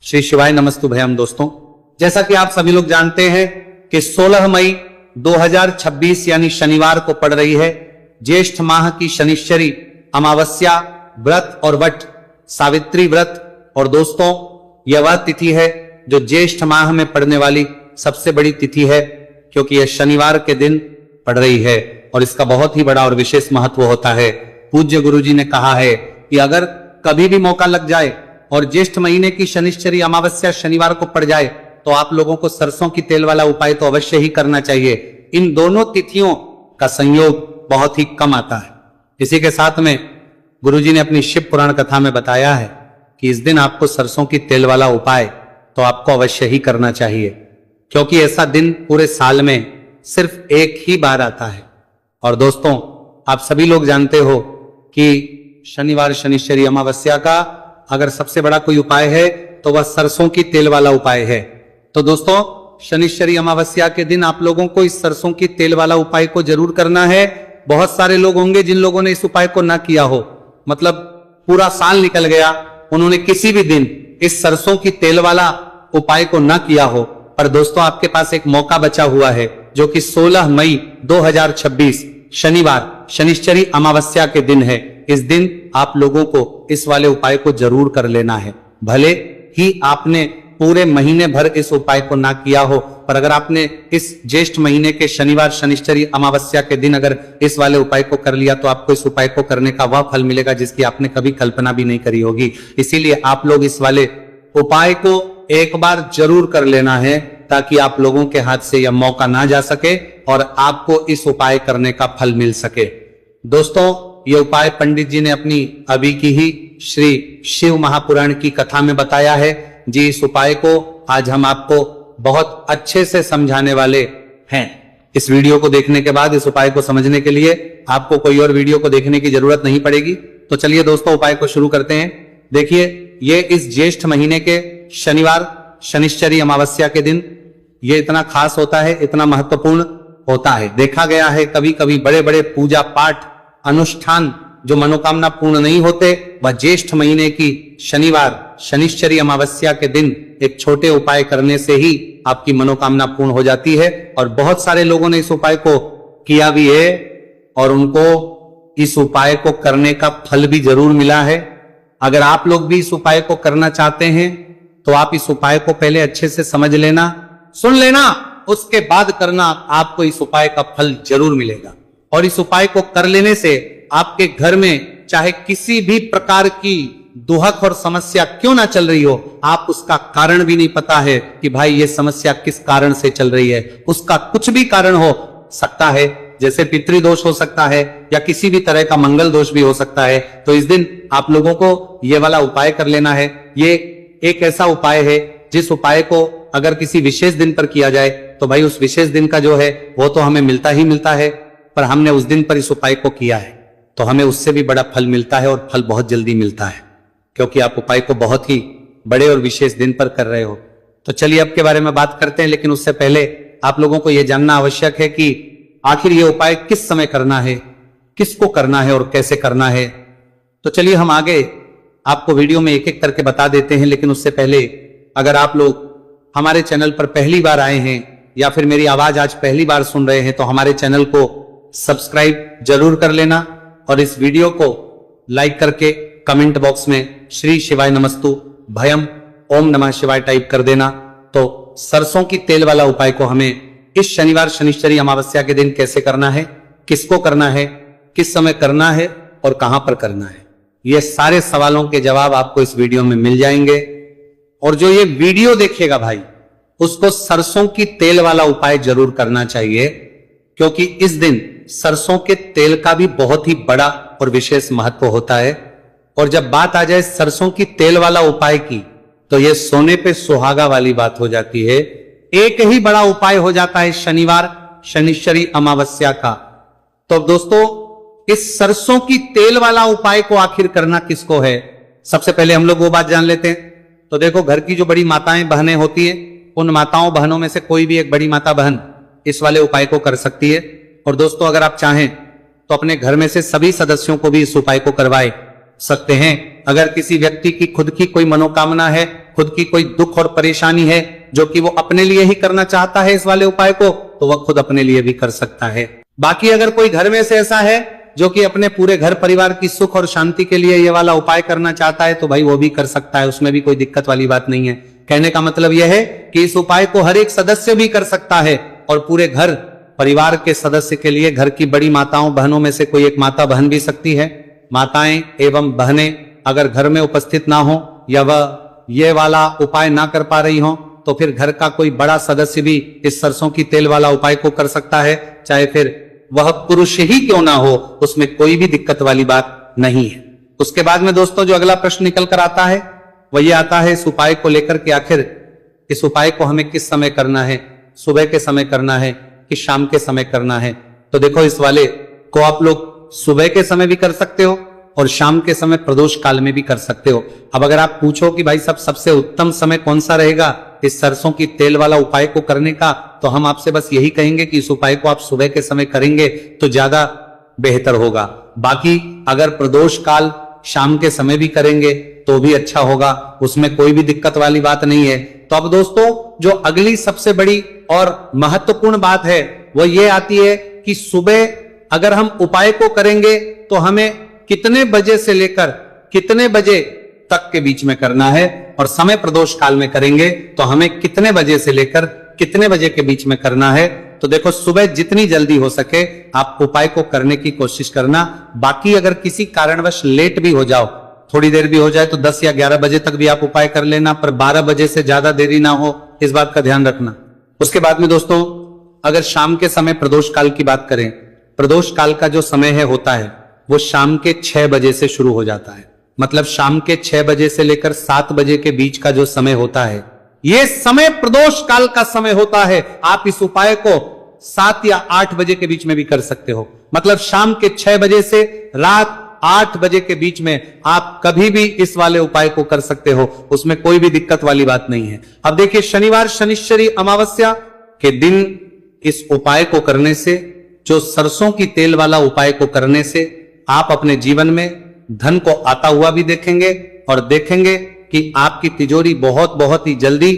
श्री शिवाय नमस्तुभयम। दोस्तों, जैसा कि आप सभी लोग जानते हैं कि 16 मई 2026 यानी शनिवार को पड़ रही है ज्येष्ठ माह की शनिश्चरी अमावस्या व्रत और वट सावित्री व्रत। और दोस्तों, यह वह तिथि है जो ज्येष्ठ माह में पड़ने वाली सबसे बड़ी तिथि है, क्योंकि यह शनिवार के दिन पड़ रही है और इसका बहुत ही बड़ा और विशेष महत्व होता है। पूज्य गुरुजी ने कहा है कि अगर कभी भी मौका लग जाए और ज्येष्ठ महीने की शनिश्चरी अमावस्या शनिवार को पड़ जाए तो आप लोगों को सरसों की तेल वाला उपाय तो अवश्य ही करना चाहिए। इन दोनों तिथियों का संयोग बहुत ही कम आता है। इसी के साथ में गुरुजी ने अपनी शिव पुराण कथा में बताया है कि इस दिन आपको सरसों की तेल वाला उपाय तो आपको अवश्य ही करना चाहिए, क्योंकि ऐसा दिन पूरे साल में सिर्फ एक ही बार आता है। और दोस्तों, आप सभी लोग जानते हो कि शनिवार शनिश्चरी अमावस्या का अगर सबसे बड़ा कोई उपाय है तो वह सरसों की तेल वाला उपाय है। तो दोस्तों, शनिश्चरी अमावस्या के दिन आप लोगों को इस सरसों की तेल वाला उपाय को जरूर करना है। बहुत सारे लोग होंगे जिन लोगों ने इस उपाय को ना किया हो, मतलब पूरा साल निकल गया, उन्होंने किसी भी दिन इस सरसों की तेल वाला उपाय को ना किया हो। पर दोस्तों, आपके पास एक मौका बचा हुआ है जो कि 16 मई 2026 शनिवार शनिश्चरी अमावस्या के दिन है। इस दिन आप लोगों को इस वाले उपाय को जरूर कर लेना है। भले ही आपने पूरे महीने भर इस उपाय को ना किया हो, पर अगर आपने इस ज्येष्ठ महीने के शनिवार शनिश्चरी अमावस्या के दिन अगर इस वाले उपाय को कर लिया तो आपको इस उपाय को करने का वह फल मिलेगा जिसकी आपने कभी कल्पना भी नहीं करी होगी। इसीलिए आप लोग इस वाले उपाय को एक बार जरूर कर लेना है, ताकि आप लोगों के हाथ से यह मौका ना जा सके और आपको इस उपाय करने का फल मिल सके। दोस्तों, यह उपाय पंडित जी ने अपनी अभी की ही श्री शिव महापुराण की कथा में बताया है जी। इस उपाय को आज हम आपको बहुत अच्छे से समझाने वाले हैं। इस वीडियो को देखने के बाद इस उपाय को समझने के लिए आपको कोई और वीडियो को देखने की जरूरत नहीं पड़ेगी। तो चलिए दोस्तों, उपाय को शुरू करते हैं। देखिए, ये इस ज्येष्ठ महीने के शनिवार शनिश्चरी अमावस्या के दिन ये इतना खास होता है, इतना महत्वपूर्ण होता है। देखा गया है कभी कभी बड़े बड़े पूजा पाठ अनुष्ठान जो मनोकामना पूर्ण नहीं होते, वह ज्येष्ठ महीने की शनिवार शनिश्चरी अमावस्या के दिन एक छोटे उपाय करने से ही आपकी मनोकामना पूर्ण हो जाती है। और बहुत सारे लोगों ने इस उपाय को किया भी है और उनको इस उपाय को करने का फल भी जरूर मिला है। अगर आप लोग भी इस उपाय को करना चाहते हैं तो आप इस उपाय को पहले अच्छे से समझ लेना, सुन लेना, उसके बाद करना। आपको इस उपाय का फल जरूर मिलेगा। और इस उपाय को कर लेने से आपके घर में चाहे किसी भी प्रकार की दुहक और समस्या क्यों ना चल रही हो, आप उसका कारण भी नहीं पता है कि भाई ये समस्या किस कारण से चल रही है, उसका कुछ भी कारण हो सकता है, जैसे पितृदोष हो सकता है या किसी भी तरह का मंगल दोष भी हो सकता है। तो इस दिन आप लोगों को ये वाला उपाय कर लेना है। ये एक ऐसा उपाय है जिस उपाय को अगर किसी विशेष दिन पर किया जाए तो भाई उस विशेष दिन का जो है वो तो हमें मिलता ही मिलता है, पर हमने उस दिन पर इस उपाय को किया है तो हमें उससे भी बड़ा फल मिलता है और फल बहुत जल्दी मिलता है, क्योंकि आप उपाय को बहुत ही बड़े और विशेष दिन पर कर रहे हो। तो चलिए अब के बारे में बात करते हैं, लेकिन उससे पहले आप लोगों को यह जानना आवश्यक है कि आखिर ये उपाय किस समय करना है, किसको करना है और कैसे करना है। तो चलिए हम आगे आपको वीडियो में एक एक करके बता देते हैं। लेकिन उससे पहले अगर आप लोग हमारे चैनल पर पहली बार आए हैं या फिर मेरी आवाज आज पहली बार सुन रहे हैं तो हमारे चैनल को सब्सक्राइब जरूर कर लेना और इस वीडियो को लाइक करके कमेंट बॉक्स में श्री शिवाय नमस्तु भयम ओम नमः शिवाय टाइप कर देना। तो सरसों की तेल वाला उपाय को हमें इस शनिवार शनिश्चरी अमावस्या के दिन कैसे करना है, किसको करना है, किस समय करना है और कहां पर करना है, ये सारे सवालों के जवाब आपको इस वीडियो में मिल जाएंगे। और जो ये वीडियो देखेगा भाई, उसको सरसों की तेल वाला उपाय जरूर करना चाहिए, क्योंकि इस दिन सरसों के तेल का भी बहुत ही बड़ा और विशेष महत्व होता है। और जब बात आ जाए सरसों की तेल वाला उपाय की, तो यह सोने पे सुहागा वाली बात हो जाती है। एक ही बड़ा उपाय हो जाता है शनिवार शनिश्चरी अमावस्या का। तो दोस्तों, इस सरसों की तेल वाला उपाय को आखिर करना किसको है, सबसे पहले हम लोग वो बात जान लेते हैं। तो देखो, घर की जो बड़ी माताएं बहनें होती हैं, उन माताओं बहनों में से कोई भी एक बड़ी माता बहन इस वाले उपाय को कर सकती है। और दोस्तों, अगर आप चाहें तो अपने घर में से सभी सदस्यों को भी इस उपाय को करवाए सकते हैं। अगर किसी व्यक्ति की खुद की कोई मनोकामना है, खुद की कोई दुख और परेशानी है जो कि वो अपने लिए ही करना चाहता है इस वाले उपाय को, तो वह खुद अपने लिए भी कर सकता है। बाकी अगर कोई घर में से ऐसा है जो कि अपने पूरे घर परिवार की सुख और शांति के लिए ये वाला उपाय करना चाहता है, तो भाई वो भी कर सकता है, उसमें भी कोई दिक्कत वाली बात नहीं है। कहने का मतलब यह है कि इस उपाय को हर एक सदस्य भी कर सकता है और पूरे घर परिवार के सदस्य के लिए, घर की बड़ी माताओं बहनों में से कोई एक माता बहन भी सकती है। माताएं एवं बहनें अगर घर में उपस्थित ना हो या वह ये वाला उपाय ना कर पा रही हो, तो फिर घर का कोई बड़ा सदस्य भी इस सरसों की तेल वाला उपाय को कर सकता है, चाहे फिर वह पुरुष ही क्यों ना हो, उसमें कोई भी दिक्कत वाली बात नहीं है। उसके बाद में दोस्तों जो अगला प्रश्न निकल कर आता है वह ये आता है इस उपाय को लेकर के, आखिर इस उपाय को हमें किस समय करना है, सुबह के समय करना है कि शाम के समय करना है। तो देखो इस वाले को आप लोग सुबह के समय भी कर सकते हो और शाम के समय प्रदोष काल में भी कर सकते हो। अब अगर आप पूछो कि भाई सबसे उत्तम समय कौन सा रहेगा इस सरसों की तेल वाला उपाय को करने का, तो हम आपसे बस यही कहेंगे कि इस उपाय को आप सुबह के समय करेंगे तो ज्यादा बेहतर होगा। बाकी अगर प्रदोष काल शाम के समय भी करेंगे तो भी अच्छा होगा, उसमें कोई भी दिक्कत वाली बात नहीं है। तो अब दोस्तों जो अगली सबसे बड़ी और महत्वपूर्ण बात है वो ये आती है कि सुबह अगर हम उपाय को करेंगे तो हमें कितने बजे से लेकर कितने बजे तक के बीच में करना है, और समय प्रदोष काल में करेंगे तो हमें कितने बजे से लेकर कितने बजे के बीच में करना है। तो देखो सुबह जितनी जल्दी हो सके आप उपाय को करने की कोशिश करना। बाकी अगर किसी कारणवश लेट भी हो जाओ, थोड़ी देर भी हो जाए, तो 10 या 11 बजे तक भी आप उपाय कर लेना, पर 12 बजे से ज्यादा देरी ना हो, इस बात का ध्यान रखना। उसके बाद में दोस्तों अगर शाम के समय प्रदोष काल की बात करें, प्रदोष काल का जो समय है होता है वो शाम के 6 बजे से शुरू हो जाता है। मतलब शाम के 6 बजे से लेकर 7 बजे के बीच का जो समय होता है, यह समय प्रदोष काल का समय होता है। आप इस उपाय को 7 या 8 बजे के बीच में भी कर सकते हो। मतलब शाम के 6 बजे से रात 8 बजे के बीच में आप कभी भी इस वाले उपाय को कर सकते हो, उसमें कोई भी दिक्कत वाली बात नहीं है। अब देखिए शनिवार शनिश्चरी अमावस्या के दिन इस उपाय को करने से, जो सरसों की तेल वाला उपाय को करने से आप अपने जीवन में धन को आता हुआ भी देखेंगे और देखेंगे कि आपकी तिजोरी बहुत ही जल्दी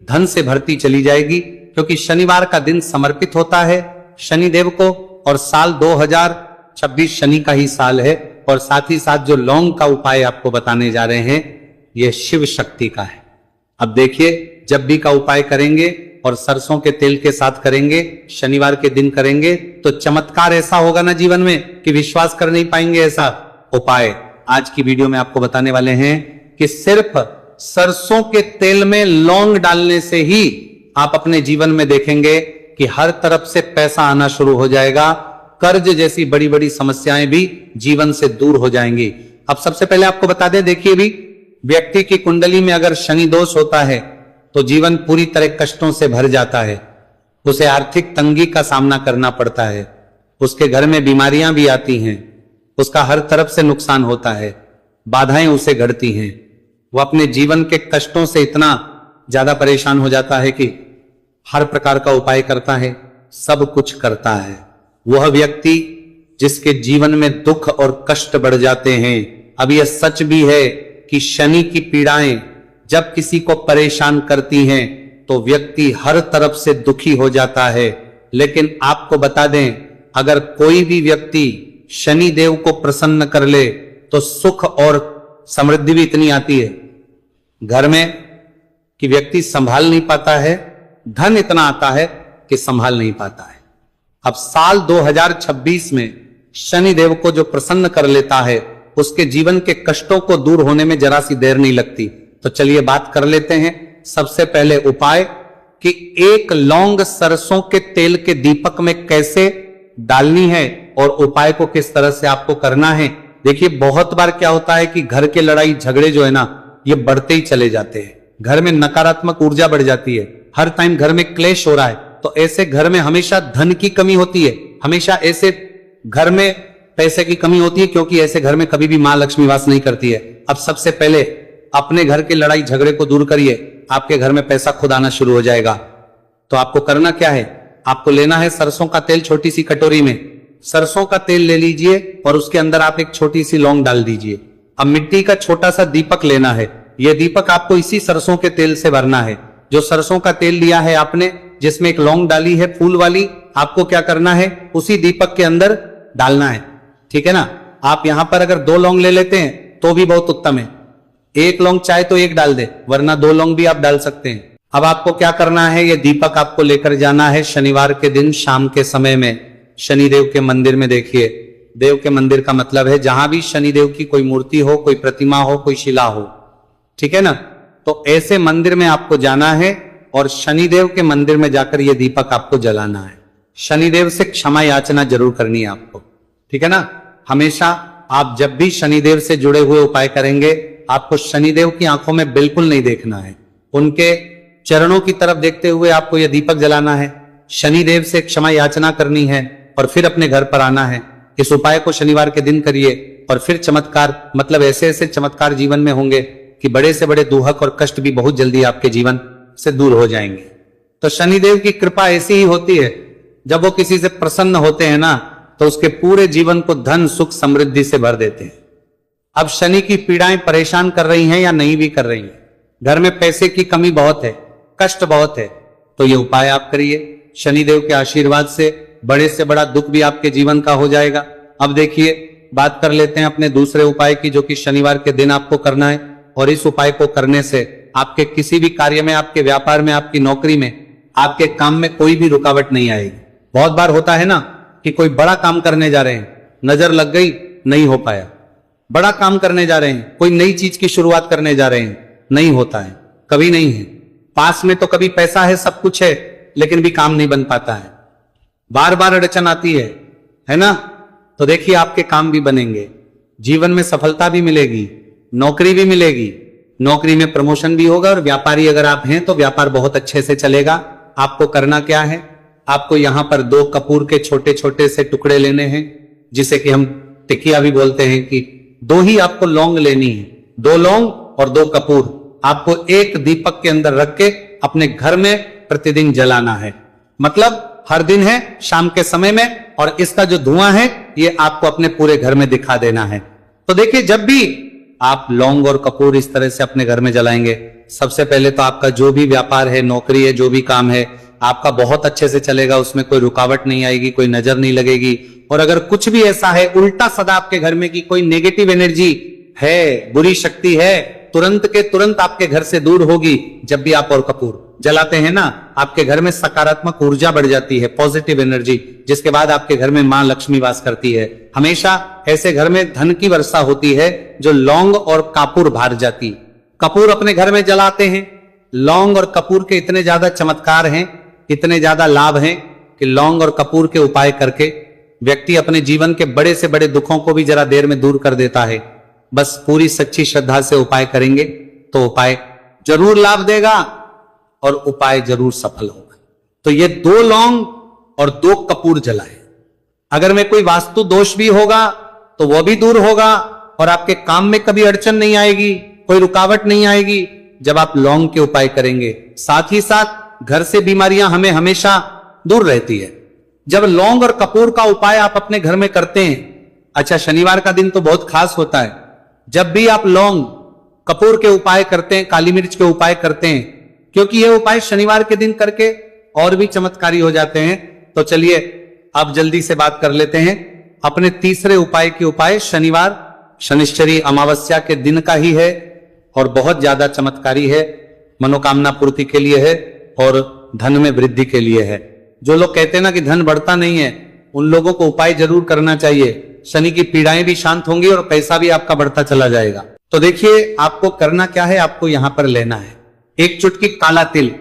धन से भरती चली जाएगी, क्योंकि शनिवार का दिन समर्पित होता है शनिदेव को और साल 2026 शनि का ही साल है। और साथ ही साथ जो लौंग का उपाय आपको बताने जा रहे हैं यह शिव शक्ति का है। अब देखिए जब भी का उपाय करेंगे और सरसों के तेल के साथ करेंगे, शनिवार के दिन करेंगे, तो चमत्कार ऐसा होगा ना जीवन में कि विश्वास कर नहीं पाएंगे। ऐसा उपाय आज की वीडियो में आपको बताने वाले हैं कि सिर्फ सरसों के तेल में लौंग डालने से ही आप अपने जीवन में देखेंगे कि हर तरफ से पैसा आना शुरू हो जाएगा, कर्ज जैसी बड़ी बड़ी समस्याएं भी जीवन से दूर हो जाएंगी। अब सबसे पहले आपको बता दें, देखिए भी व्यक्ति की कुंडली में अगर शनि दोष होता है तो जीवन पूरी तरह कष्टों से भर जाता है, उसे आर्थिक तंगी का सामना करना पड़ता है, उसके घर में बीमारियां भी आती हैं, उसका हर तरफ से नुकसान होता है, बाधाएं उसे घड़ती हैं, वो अपने जीवन के कष्टों से इतना ज्यादा परेशान हो जाता है कि हर प्रकार का उपाय करता है, सब कुछ करता है। वह व्यक्ति जिसके जीवन में दुख और कष्ट बढ़ जाते हैं, अब यह सच भी है कि शनि की पीड़ाएं जब किसी को परेशान करती हैं तो व्यक्ति हर तरफ से दुखी हो जाता है। लेकिन आपको बता दें, अगर कोई भी व्यक्ति शनि देव को प्रसन्न कर ले तो सुख और समृद्धि भी इतनी आती है घर में कि व्यक्ति संभाल नहीं पाता है, धन इतना आता है कि संभाल नहीं पाता है। अब साल 2026 में शनि देव को जो प्रसन्न कर लेता है उसके जीवन के कष्टों को दूर होने में जरा सी देर नहीं लगती। तो चलिए बात कर लेते हैं सबसे पहले उपाय कि एक लौंग सरसों के तेल के दीपक में कैसे डालनी है और उपाय को किस तरह से आपको करना है। देखिए बहुत बार क्या होता है कि घर के लड़ाई झगड़े जो है ना ये बढ़ते ही चले जाते हैं, घर में नकारात्मक ऊर्जा बढ़ जाती है, हर टाइम घर में क्लेश हो रहा है, तो ऐसे घर में हमेशा धन की कमी होती है, हमेशा ऐसे घर में पैसे की कमी होती है, क्योंकि ऐसे घर में कभी भी मां लक्ष्मी वास नहीं करती है। अब सबसे पहले अपने घर के लड़ाई झगड़े को दूर करिए, आपके घर में पैसा खुद आना शुरू हो जाएगा। तो आपको करना क्या है, आपको लेना है सरसों का तेल, छोटी सी कटोरी में सरसों का तेल ले लीजिए और उसके अंदर आप एक छोटी सी लौंग डाल दीजिए। अब मिट्टी का छोटा सा दीपक लेना है, ये दीपक आपको इसी सरसों के तेल से भरना है। जो सरसों का तेल लिया है आपने, जिसमें एक लौंग डाली है फूल वाली, आपको क्या करना है, उसी दीपक के अंदर डालना है। ठीक है ना। आप यहां पर अगर 2 लौंग ले लेते हैं तो भी बहुत उत्तम है। 1 लौंग चाहे तो 1 डाल दे, वरना 2 लौंग भी आप डाल सकते हैं। अब आपको क्या करना है, ये दीपक आपको लेकर जाना है शनिवार के दिन शाम के समय में शनिदेव के मंदिर में। देखिए, देव के मंदिर का मतलब है जहां भी शनिदेव की कोई मूर्ति हो, कोई प्रतिमा हो, कोई शिला हो। ठीक है ना। तो ऐसे मंदिर में आपको जाना है और शनिदेव के मंदिर में जाकर यह दीपक आपको जलाना है। शनिदेव से क्षमा याचना जरूर करनी है आपको। ठीक है ना। हमेशा आप जब भी शनिदेव से जुड़े हुए उपाय करेंगे, आपको शनिदेव की आंखों में बिल्कुल नहीं देखना है, उनके चरणों की तरफ देखते हुए आपको यह दीपक जलाना है, शनिदेव से क्षमा याचना करनी है और फिर अपने घर पर आना है। इस उपाय को शनिवार के दिन करिए और फिर चमत्कार, मतलब ऐसे ऐसे चमत्कार जीवन में होंगे कि बड़े से बड़े दुहक और कष्ट भी बहुत जल्दी आपके जीवन से दूर हो जाएंगे। तो शनिदेव की कृपा ऐसी ही होती है, जब वो किसी से प्रसन्न होते हैं ना, तो उसके पूरे जीवन को धन सुख समृद्धि से भर देते हैं। अब शनि की पीड़ाएं परेशान कर रही हैं या नहीं भी कर रही हैं, घर में पैसे की कमी बहुत है, कष्ट बहुत है, तो ये उपाय आप करिए। शनिदेव के आशीर्वाद से बड़े से बड़ा दुख भी आपके जीवन का हो जाएगा। अब देखिए, बात कर लेते हैं अपने दूसरे उपाय की, जो कि शनिवार के दिन आपको करना है। और इस उपाय को करने से आपके किसी भी कार्य में, आपके व्यापार में, आपकी नौकरी में, आपके काम में कोई भी रुकावट नहीं आएगी। बहुत बार होता है ना कि कोई बड़ा काम करने जा रहे हैं, नजर लग गई, नहीं हो पाया। बड़ा काम करने जा रहे हैं, कोई नई चीज की शुरुआत करने जा रहे हैं, नहीं होता है, कभी नहीं है। पास में तो कभी पैसा है, सब कुछ है, लेकिन भी काम नहीं बन पाता है, बार बार अड़चन आती है ना। तो देखिए, आपके काम भी बनेंगे, जीवन में सफलता भी मिलेगी, नौकरी भी मिलेगी, नौकरी में प्रमोशन भी होगा, और व्यापारी अगर आप हैं तो व्यापार बहुत अच्छे से चलेगा। आपको करना क्या है, आपको यहां पर 2 कपूर के छोटे छोटे से टुकड़े लेने हैं, जिसे कि हम टिकिया भी बोलते हैं, कि 2 ही आपको लौंग लेनी है, 2 लौंग और 2 कपूर आपको एक दीपक के अंदर रख के अपने घर में प्रतिदिन जलाना है। मतलब हर दिन है शाम के समय में, और इसका जो धुआं है ये आपको अपने पूरे घर में दिखा देना है। तो देखिए, जब भी आप लौंग और कपूर इस तरह से अपने घर में जलाएंगे, सबसे पहले तो आपका जो भी व्यापार है, नौकरी है, जो भी काम है, आपका बहुत अच्छे से चलेगा, उसमें कोई रुकावट नहीं आएगी, कोई नजर नहीं लगेगी। और अगर कुछ भी ऐसा है उल्टा सदा आपके घर में कि कोई नेगेटिव एनर्जी है, बुरी शक्ति है, तुरंत के तुरंत आपके घर से दूर होगी। जब भी आप और कपूर जलाते हैं ना, आपके घर में सकारात्मक ऊर्जा बढ़ जाती है, पॉजिटिव एनर्जी, जिसके बाद आपके घर में मां लक्ष्मी वास करती है। हमेशा ऐसे घर में धन की वर्षा होती है जो लौंग और कपूर भार जाती। कपूर अपने घर में जलाते हैं, लौंग और कपूर के इतने ज्यादा चमत्कार हैं, इतने ज्यादा लाभ हैं कि लौंग और कपूर के उपाय करके व्यक्ति अपने जीवन के बड़े से बड़े दुखों को भी जरा देर में दूर कर देता है। बस पूरी सच्ची श्रद्धा से उपाय करेंगे तो उपाय जरूर लाभ देगा और उपाय जरूर सफल होगा। तो ये 2 लौंग और 2 कपूर जलाए। अगर में कोई वास्तु दोष भी होगा तो वह भी दूर होगा, और आपके काम में कभी अड़चन नहीं आएगी, कोई रुकावट नहीं आएगी जब आप लौंग के उपाय करेंगे। साथ ही साथ घर से बीमारियां हमें हमेशा दूर रहती है जब लौंग और कपूर का उपाय आप अपने घर में करते हैं। अच्छा, शनिवार का दिन तो बहुत खास होता है। जब भी आप लौंग कपूर के उपाय करते हैं, काली मिर्च के उपाय करते हैं, क्योंकि ये उपाय शनिवार के दिन करके और भी चमत्कारी हो जाते हैं। तो चलिए अब जल्दी से बात कर लेते हैं अपने तीसरे उपाय के उपाय। शनिवार शनिश्चरी अमावस्या के दिन का ही है और बहुत ज्यादा चमत्कारी है, मनोकामना पूर्ति के लिए है और धन में वृद्धि के लिए है। जो लोग कहते हैं ना कि धन बढ़ता नहीं है, उन लोगों को उपाय जरूर करना चाहिए। शनि की पीड़ाएं भी शांत होंगी और पैसा भी आपका बढ़ता चला जाएगा। तो देखिए, आपको करना क्या है, आपको यहां पर लेना है 1 चुटकी काला तिल।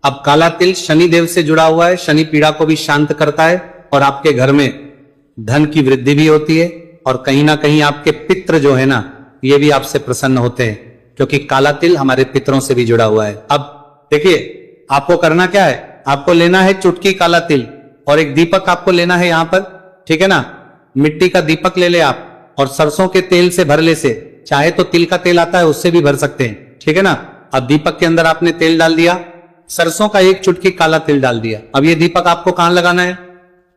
अब काला तिल शनि देव से जुड़ा हुआ है, शनि पीड़ा को भी शांत करता है और आपके घर में धन की वृद्धि भी होती है, और कहीं ना कहीं आपके पितृ जो है ना, ये भी आपसे प्रसन्न होते हैं, क्योंकि काला तिल हमारे पितरों से भी जुड़ा हुआ है। अब देखिए, आपको करना क्या है, आपको लेना है चुटकी काला तिल और एक दीपक आपको लेना है यहां पर, ठीक है ना। मिट्टी का दीपक ले ले आप, और सरसों के तेल से भर ले से, चाहे तो तिल का तेल आता है उससे भी भर सकते हैं, ठीक है ना। अब दीपक के अंदर आपने तेल डाल दिया, सरसों का 1 चुटकी काला तिल डाल दिया। अब ये दीपक आपको कहां लगाना है,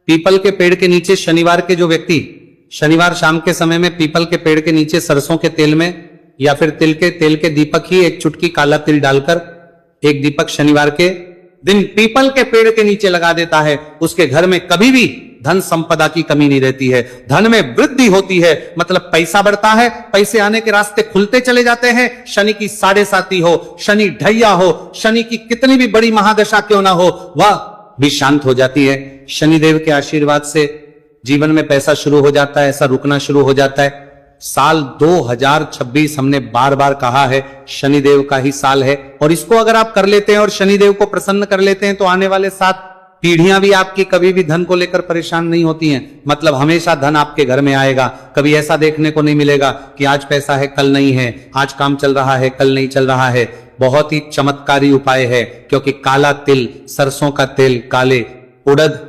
पीपल के पेड़ के नीचे। शनिवार के जो व्यक्ति शनिवार शाम के समय में पीपल के पेड़ के नीचे सरसों के तेल में या फिर तिल के तेल के दीपक ही एक चुटकी काला तिल डालकर एक दीपक शनिवार के दिन पीपल के पेड़ के नीचे लगा देता है, उसके घर में कभी भी धन संपदा की कमी नहीं रहती है, धन में वृद्धि होती है, मतलब पैसा बढ़ता है, पैसे आने के रास्ते खुलते चले जाते हैं। शनि की 7.5 हो, शनि ढैया हो, शनि की कितनी भी बड़ी महादशा क्यों ना हो, वह भी शांत हो जाती है। शनिदेव के आशीर्वाद से जीवन में पैसा शुरू हो जाता है, ऐसा रुकना शुरू हो जाता है। साल 2026 हमने बार बार कहा है शनिदेव का ही साल है, और इसको अगर आप कर लेते हैं और शनिदेव को प्रसन्न कर लेते हैं तो आने वाले 7 पीढ़ियां भी आपकी कभी भी धन को लेकर परेशान नहीं होती हैं। मतलब हमेशा धन आपके घर में आएगा, कभी ऐसा देखने को नहीं मिलेगा कि आज पैसा है कल नहीं है, आज काम चल रहा है कल नहीं चल रहा है। बहुत ही चमत्कारी उपाय है, क्योंकि काला तिल, सरसों का तेल, काले उड़द,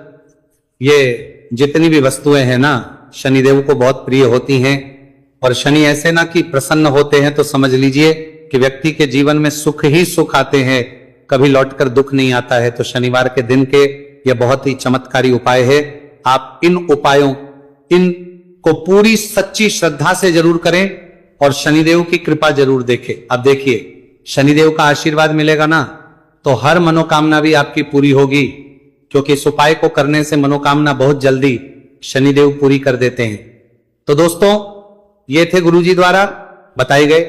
ये जितनी भी वस्तुएं हैं ना शनिदेव को बहुत प्रिय होती हैं। और शनि ऐसे ना कि प्रसन्न होते हैं तो समझ लीजिए कि व्यक्ति के जीवन में सुख ही सुख आते हैं, कभी लौटकर दुख नहीं आता है। तो शनिवार के दिन के यह बहुत ही चमत्कारी उपाय है। आप इन उपायों इनको पूरी सच्ची श्रद्धा से जरूर करें और शनिदेव की कृपा जरूर देखें। अब देखिए, शनिदेव का आशीर्वाद मिलेगा ना तो हर मनोकामना भी आपकी पूरी होगी, क्योंकि इस उपाय को करने से मनोकामना बहुत जल्दी शनिदेव पूरी कर देते हैं। तो दोस्तों, ये थे गुरुजी द्वारा बताए गए